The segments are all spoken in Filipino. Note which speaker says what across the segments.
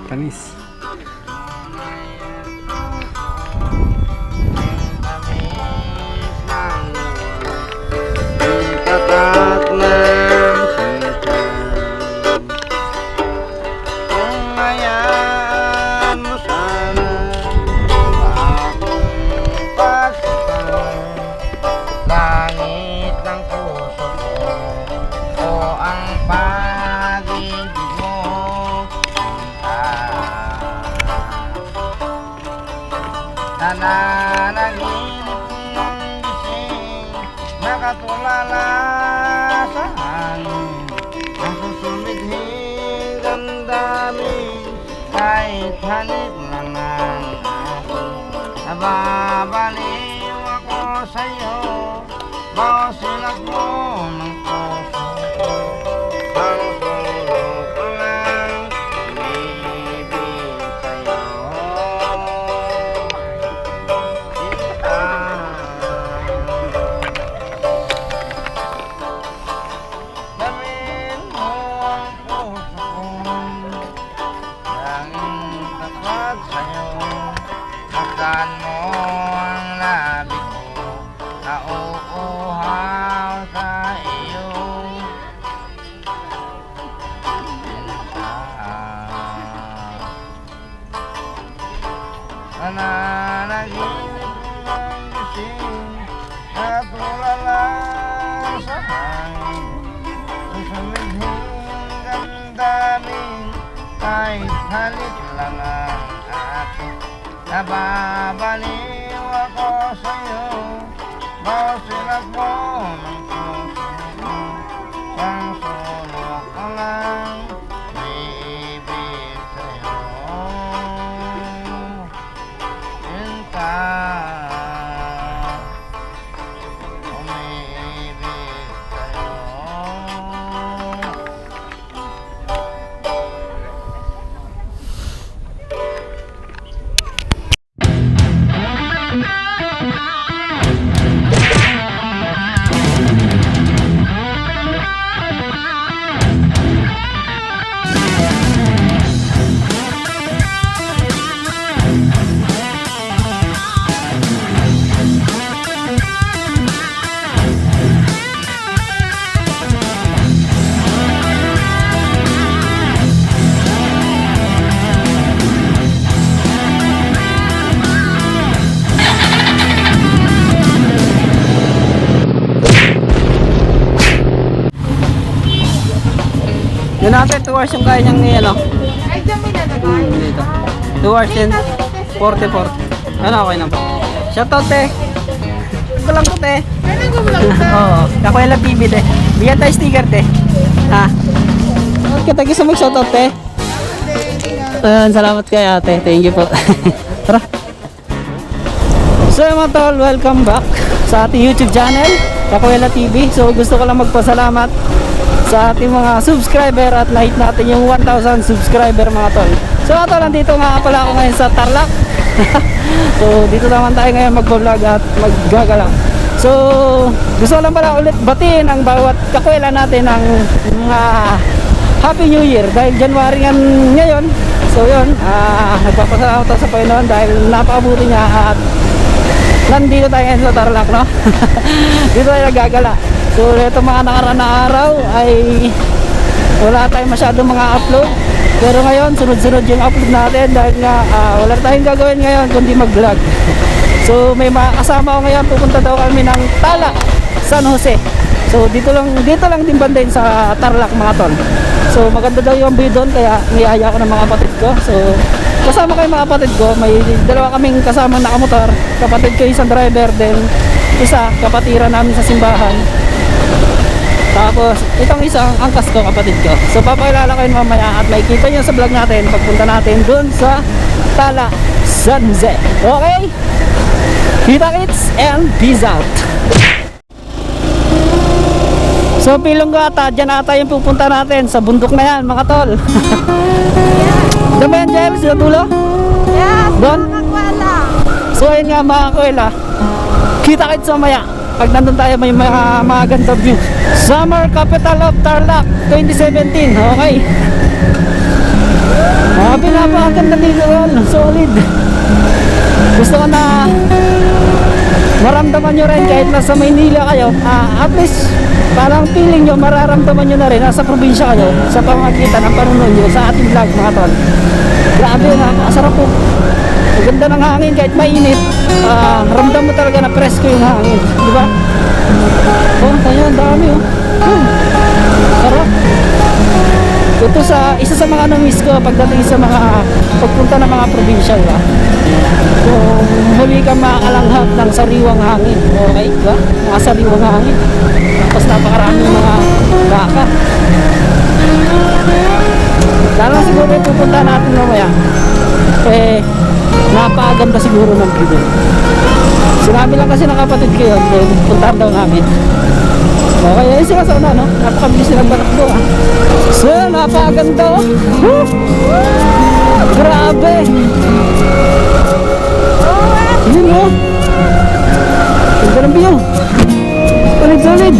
Speaker 1: Panis.
Speaker 2: Tatak ng sita, kung hayaan mo sana akong pagsasan, langit ng puso ko o ang pag-ibig mo, nananaginip ng gising, nakatulala sa hangin, ang susumidhing damdamin, kahit halik lang ang akin. Nababaliw ako sa'yo, bawat silag mo ng puso ko, ang sulok ko lang umibig sa'yo. Lamin mo ang puso ko, tanging tapat sa'yo. Makan mo ang labi ko, nauuhaw sa iyo. Nananaginip ng gising, nakatulala sa hangin, ang sumidhing damdamin, kahit halik lang ang akin. Nababaliw ako sa'yo, bawat silag mo ng puso ko, ang sulok ko lang ibig sa'yo. Sinta, umibig sa'yo.
Speaker 1: Yun natin, 2 hours yung kaya niyang ni ano.
Speaker 3: Ay, dyan may nalagay.
Speaker 1: Dito. 2 hours and 44. Ano, okay na po. Shoutout, te. Ito lang po, te.
Speaker 3: Ay, nag-vlog ka.
Speaker 1: Oo, Kakuela TV, te. Bigyan tayo sticker, te. Ha? Kita gusto mag-shoutout, te. Ayan, salamat kay ate. Thank you po. Tara. So mga tol, welcome back sa ating YouTube channel, Kakuela TV. So gusto ko lang magpasalamat sa ating mga subscriber at na-hit natin yung 1,000 subscriber mga tol. So mga tol, nandito nga pala ako ngayon sa Tarlac. So dito naman tayo ngayon mag-vlog at maggagala. So gusto ko lang pala ulit batiin ang bawat kakwela natin ng mga Happy New Year dahil January ngayon. So yun, nagpapasalamat tayo sa Panginoon dahil napakabuti niya at nandito tayo ngayon sa Tarlac, no? Dito tayo nagagala. So ito mga nakaraan na araw ay wala tayong masyadong mga upload, pero ngayon sunod-sunod yung upload natin dahil nga wala tayong gagawin ngayon kundi mag-vlog. So may mga kasama ko ngayon, pupunta daw kami ng Tala, San Jose. So dito lang din bandain sa Tarlac mga tol. So maganda daw yung view doon kaya niyaya ko ng mga kapatid ko. So kasama ko yung mga kapatid ko, may dalawa kaming kasama nakamotor. Kapatid ko isang driver, then isa kapatira namin sa simbahan. Tapos itong isang angkas ko, kapatid ko. So papakilala ko yun mamaya at makikita nyo sa vlog natin pagpunta natin dun sa Tala, San Jose. Okay? Kita kits and peace out. So pilong ko ata, dyan ata yung pupunta natin sa bundok na yan mga tol. Diyan ba yan, James? Sa dulo?
Speaker 3: Yes,
Speaker 1: Doon?
Speaker 3: Kakwela.
Speaker 1: So ayun nga mga kakwela, kita kits mamaya pag nandun tayo may mga ganda view. Summer Capital of Tarlac 2017. Okay. Napakaganda dito yan. Solid. Gusto ko na maramdaman nyo rin kahit nasa Maynila kayo. At least parang feeling nyo, mararamdaman nyo na rin nasa probinsya kayo sa pamamagitan ng panunod nyo sa ating vlog mga tol. Grabe, napakasarap po. Ang ganda ng hangin kahit mainit. Ramdam mo talaga na presko yung hangin, di ba? Oh, kaya ang dami oh. Sarap. Ito isa sa mga na-miss ko pagdating sa mga pagpunta ng mga probinsya, di ba? Kung huli kang makakalanghap ng sariwang hangin, okay, di ba? Mga sariwang hangin. Tapos napakaraming mga baka. Lalo siguro yung pupunta natin mamaya. Napakaganda siguro ng view. Sinabi lang kasi ng kapatid ko yun, then puntahan daw namin. Okay, ayun sila sa una, no? Napakabilis nilang balakbo, ah. So, napakaganda, oh. Woo! Grabe! Yun, oh. Ganda ng view. Solid.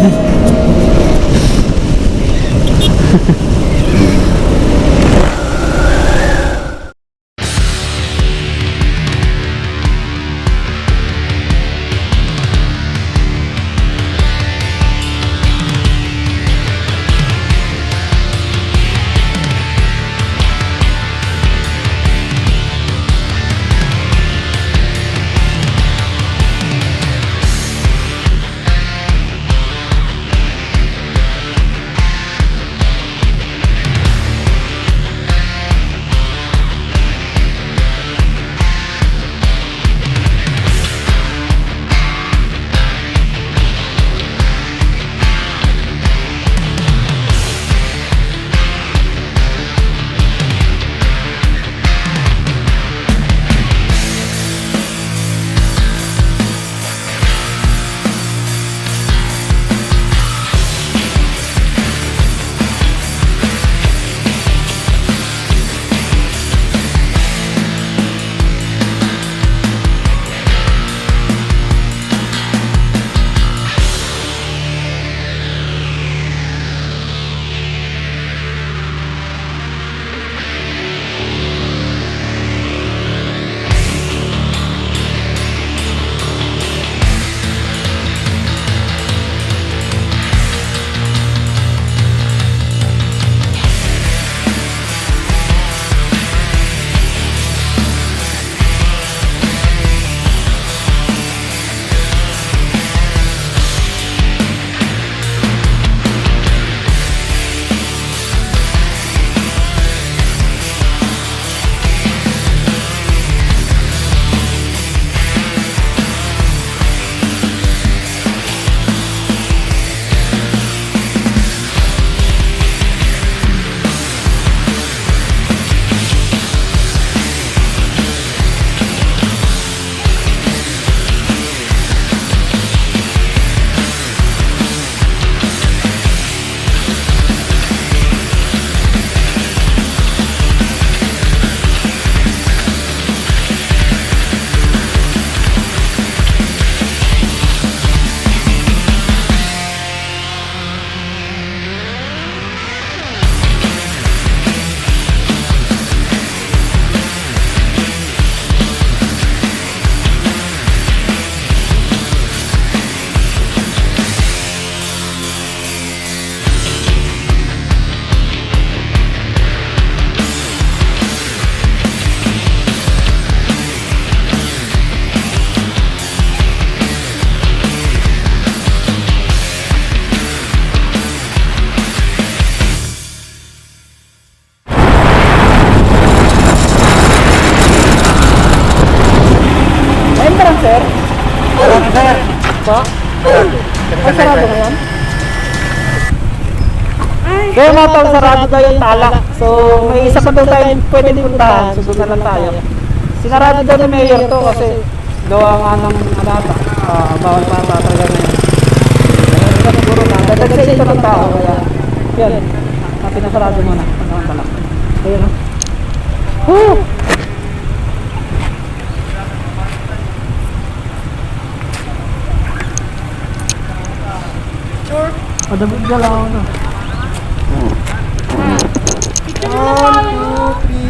Speaker 1: sir?
Speaker 2: Sir.
Speaker 1: Po? Ay, sarado ngayon? Kaya mga tol, sarado daw yung talak. So, may isa pa daw tayong pwedeng puntahan. So, doon na lang tayo. Sinarado daw ni Mayor to kasi gawa nga ng anata. Bawal pa talaga ngayon. Kaya siguro na, dadagsa ito ng tao. Kaya, yan. Pinasarado mo na. Ang talak. Kaya na. Woo! Madabig ka lang ako na.
Speaker 3: 1, 2, 3.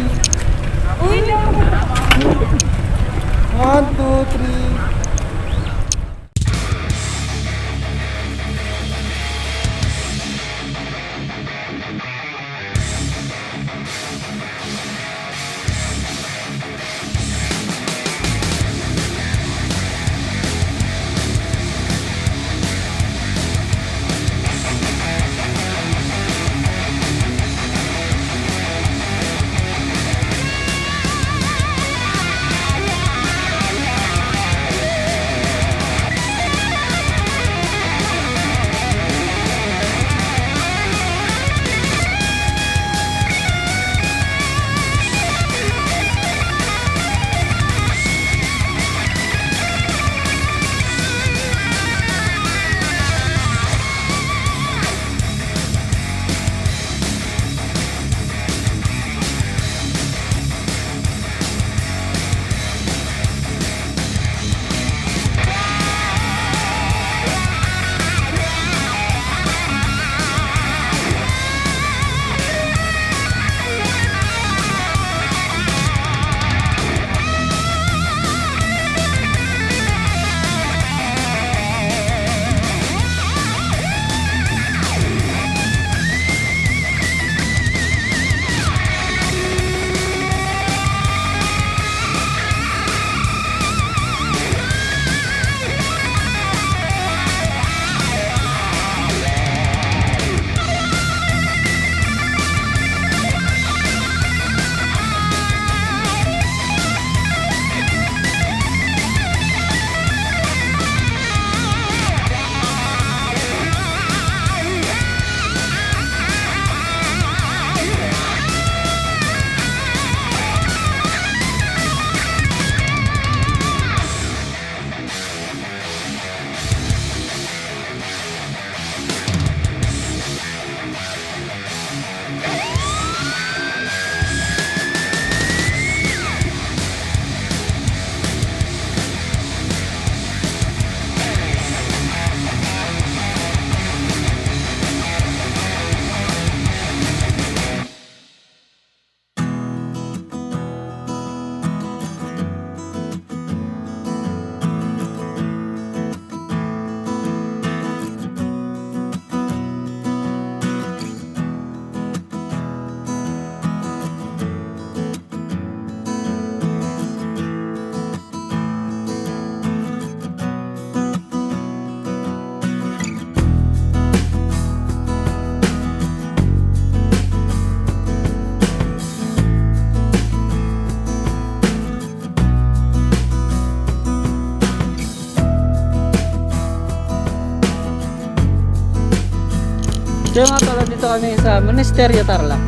Speaker 1: So nga pala dito kami sa Monasterio Tarlac.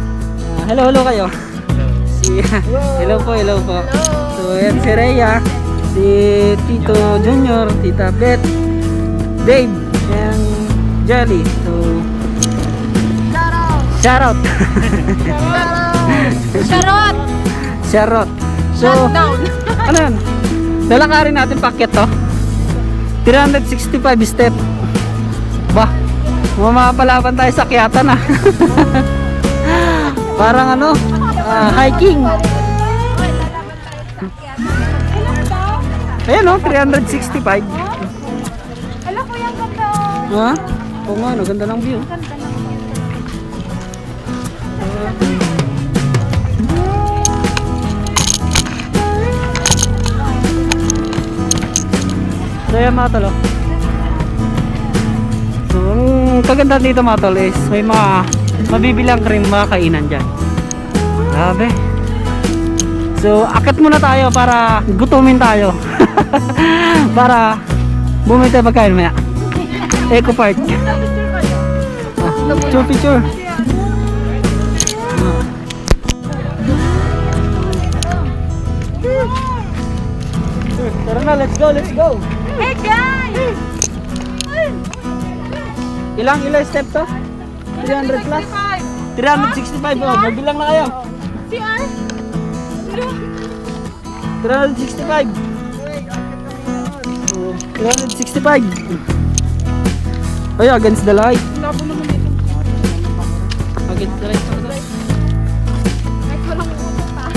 Speaker 1: Hello, hello kayo. Hello po, hello po. So yan si Rhea, si Tito Junior, Tita Beth, Dave, and Jelly. So shout out.
Speaker 3: Charot!
Speaker 1: Charot. So
Speaker 3: Down!
Speaker 1: ano yan? Lalakarin natin packet to. 365 step. Bah, mamapalaban tayo sa Kyatan ah. Parang ano, hiking. Ayan o, 365.
Speaker 3: Alam ko yung ganda.
Speaker 1: Ha? Oo nga, no, ganda ng view. So yan mga tol, oh. So ang kagandaan dito mga tol is may mga mabibilang rin mga kainan dyan. Grabe. So akit muna tayo para gutumin tayo. Para bumili tayo pagkain maya. Eco Park. Picture picture. Tara na, let's go, let's go.
Speaker 3: Hey guys!
Speaker 1: Ilang step to? 300 plus? 365 oh, magbilang na kayo.
Speaker 3: CR?
Speaker 1: 365. So, 365. Ay, against the light.
Speaker 3: Labo naman ito.
Speaker 1: Against the light.
Speaker 3: Kahit walang utot pa.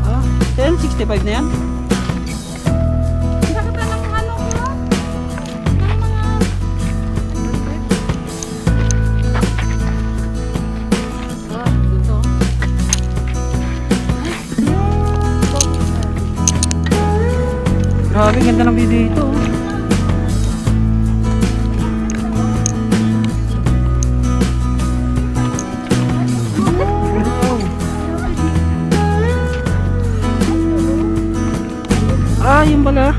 Speaker 1: Ah, 365 na yan?
Speaker 3: Sakit na ng ano ko. Ng mga...
Speaker 1: Ah, dito. Grabe, ganda ng video ito. Ah, yun pala.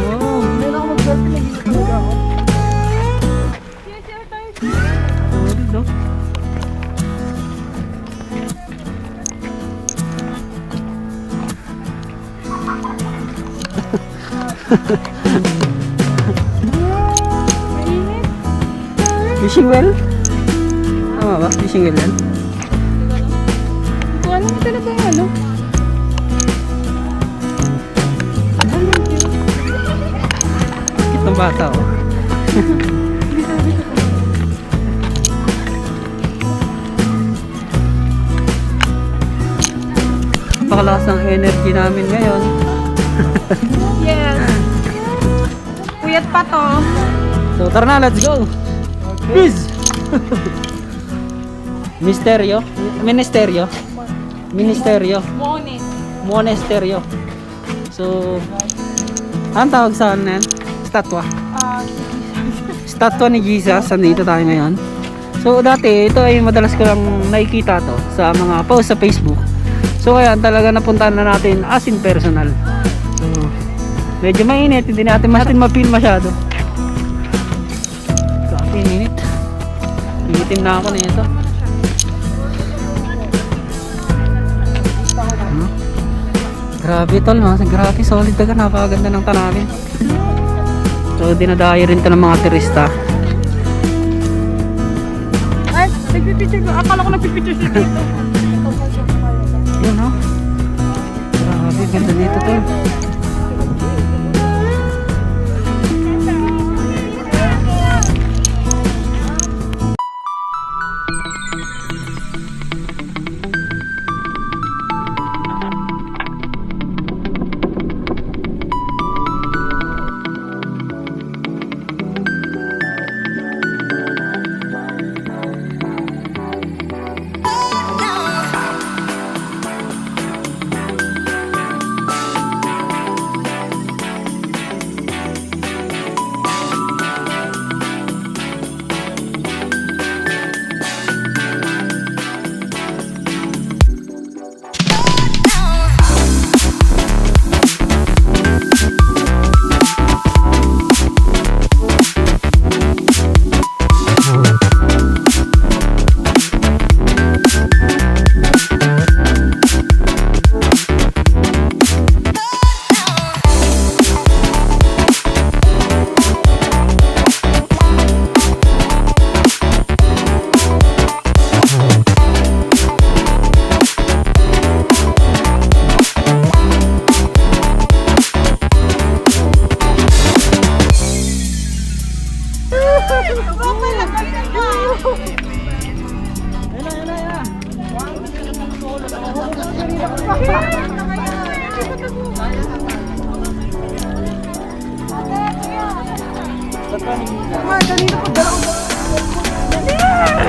Speaker 1: Oh, hindi na ako mag-selfie. Nag-iisa ako. Oh, dito. Fishing well? Tama ba? Fishing well yan?
Speaker 3: Ito alam mo talaga yung ano?
Speaker 1: Cute ng bata oh. Napakalakas ng energy namin ngayon.
Speaker 3: Yes. Puyat pa to.
Speaker 1: So tara na, let's go! Peace! Misteryo? Ministeryo? Ministeryo?
Speaker 3: Monis.
Speaker 1: Monasterio. So, anong tawag sa ano yan? Statwa. Statwa ni Jesus. Andito tayo ngayon. So, dati, ito ay madalas ko lang nakikita to sa mga post sa Facebook. So, kaya talaga napuntahan na natin as in personal. So, medyo mainit. Hindi natin mapil masyado. Grabe, minute. Iitim na ako na ito. Grabe tol, grabe, solid talaga, napakaganda ng tanawin. So dinadayo rin ito ng mga turista.
Speaker 3: Ay, nagpipicture ko. Akala ko nagpipicture siya dito.
Speaker 1: Yun no? Grabe, ganda dito tol.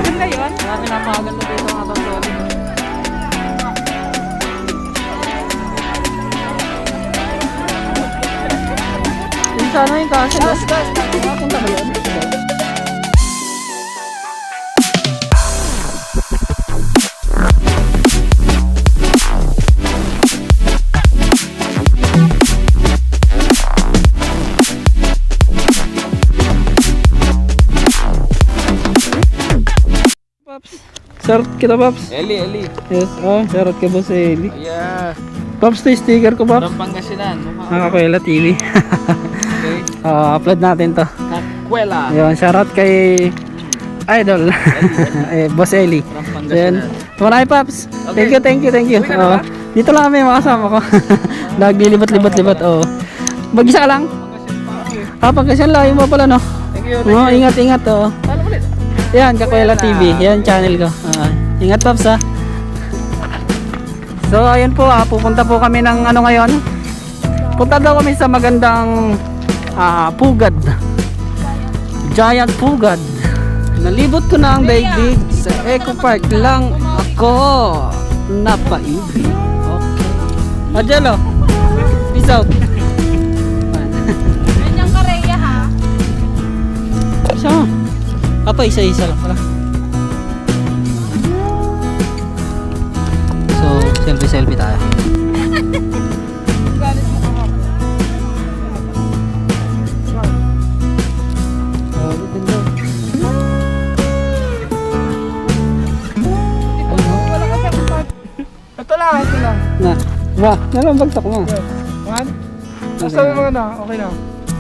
Speaker 3: Ganda yun?
Speaker 1: Marami napakaganda dito mga tol. Yung sana yung kasi. Nakapunta ba yun? Paps. Shoutout kita, Paps.
Speaker 2: Eli.
Speaker 1: Yes, shoutout ka, Boss Eli.
Speaker 2: Yeah.
Speaker 1: Paps, to sticker ko, Paps.
Speaker 2: From Pangasinan.
Speaker 1: Nakakuela TV.
Speaker 2: Okay.
Speaker 1: Upload natin to.
Speaker 2: Kakwela.
Speaker 1: Ayun, shoutout kay Idol. Boss Eli.
Speaker 2: From
Speaker 1: So, yun.
Speaker 2: Pangasinan.
Speaker 1: Maraming, Paps.
Speaker 2: Okay.
Speaker 1: Thank you.
Speaker 2: Uwi ka na ba?
Speaker 1: Dito lang kami mga kasama ko. Naglilibot-libot. Mag-isa ka lang? Pagkasyan layo mo pala, no?
Speaker 2: Thank you.
Speaker 1: Ingat.
Speaker 2: Paano ulit?
Speaker 1: Yan, Kakwela TV. Yan, channel ko. Ingat, Paps, ha? So, ayun po, pupunta po kami ng ano ngayon. Punta daw kami sa magandang pugad. Giant pugad. Nalibot ko na ang daigdig. Sa Eco Park lang ako napaibig. Okay. Adjalo. Peace out.
Speaker 3: Ganyang kareya ha.
Speaker 1: Isa mo. Isa lang pala. So, selfie tayo.
Speaker 2: Ito lang.
Speaker 1: Na, nalang bagsak mo.
Speaker 2: One. Sabi mo na, okay na.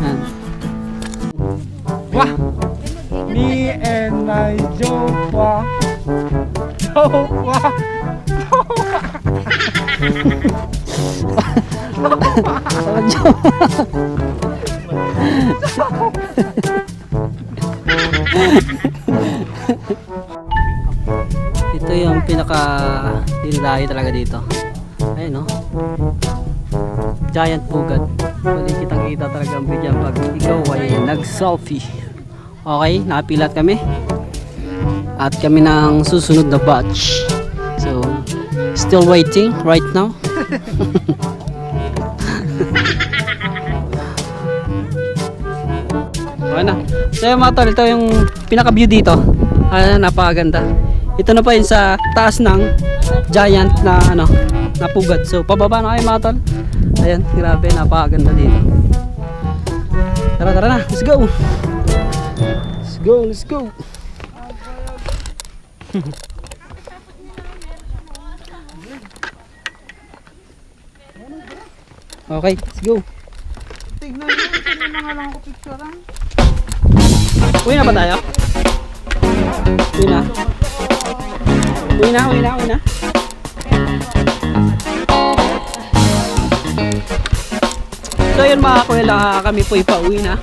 Speaker 1: Yan.
Speaker 2: Wah! Me and my Jowa.
Speaker 1: Ito yung pinaka dinadayo talaga dito. Ayun, no? Giant pugad. Pwede kitang kita talaga ang video pag ikaw ay nag-selfie. Okay, nakapilat kami. At kami ng susunod na batch. So, still waiting right now. Okay na. So yung mga tol, ito yung pinaka-view dito. Napakaganda. Ito na pa yun sa taas ng giant na na pugad. So pababa na kayo mga tol. Ayan, grabe, napakaganda dito. Tara na, let's go. Let's go. Okay, let's go.
Speaker 3: Tignan mo, sino na nga lang ako picturean.
Speaker 1: Uwi na ba tayo? Uwi na. So yun mga kuwela, kami po'y pauwi na.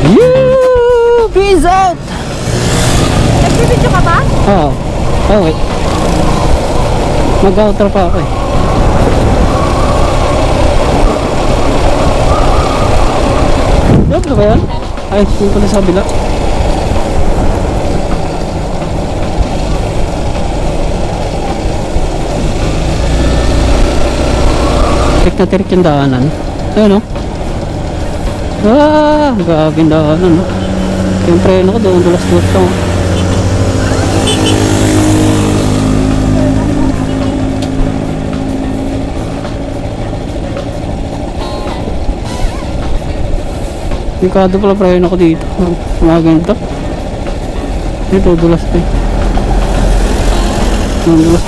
Speaker 1: Yoo! Peace out!
Speaker 3: Nagbibidyo ka ba?
Speaker 1: Oo. Oh, wait. Mag-outro pa ako eh. Yup na ba yan? Ay, yung pala sa kabila. Tirik na tirik yung daanan. Ayun o. Grabe yung daanan o. Yung preno ko doon, dulas-dulas lang. Delikado pala preno ko dito. Mga ganito. Ito, dulas ito eh. Dulas.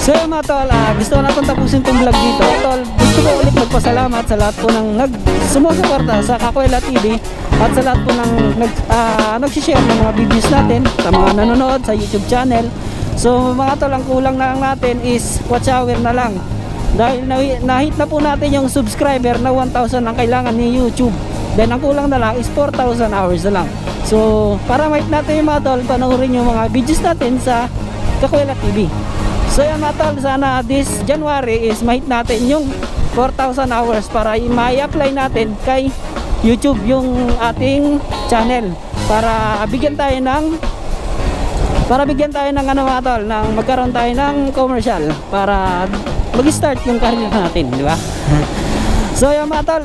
Speaker 1: So mga tol, gusto ko na itong tapusin itong vlog dito. Tol, gusto ko ulit magpasalamat sa lahat po ng sumusuporta sa Kakwela TV at sa lahat po ng nagsishare ng mga videos natin, sa mga nanonood sa YouTube channel. So mga tol, ang kulang na lang natin is watch hour na lang. Dahil na-hit na po natin yung subscriber na 1,000 ang kailangan ni YouTube. Then ang kulang na lang is 4,000 hours na lang. So para ma-hit natin yung mga tol, panoorin yung mga videos natin sa Kakwela TV. So yan mga tol, sana this January is ma-hit natin yung 4,000 hours para ma-apply natin kay YouTube yung ating channel para bigyan tayo ng ano mga tol, ng magkaroon tayo ng commercial para mag-start yung career natin, di ba? So yung mga tol,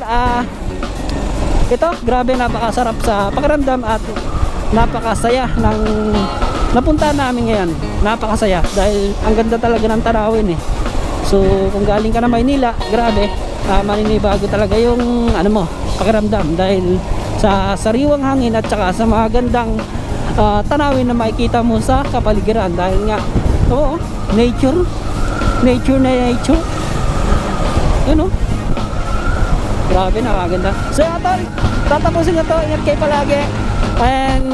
Speaker 1: ito, grabe, napakasarap sa pakiramdam at napakasaya ng napunta namin ngayon. Napakasaya dahil ang ganda talaga ng tanawin eh. So kung galing ka na Maynila, grabe, maninibago talaga yung ano mo, pakiramdam dahil sa sariwang hangin at saka sa mga gandang tanawin na makikita mo sa kapaligiran dahil nga, oo, nature na nature. Yun o. Grabe, nakaganda. So yun tol, tatapusin ko to. Ingat kayo palagi. And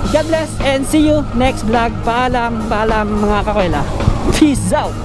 Speaker 1: God bless and see you next vlog. Paalam mga kakwela. Peace out.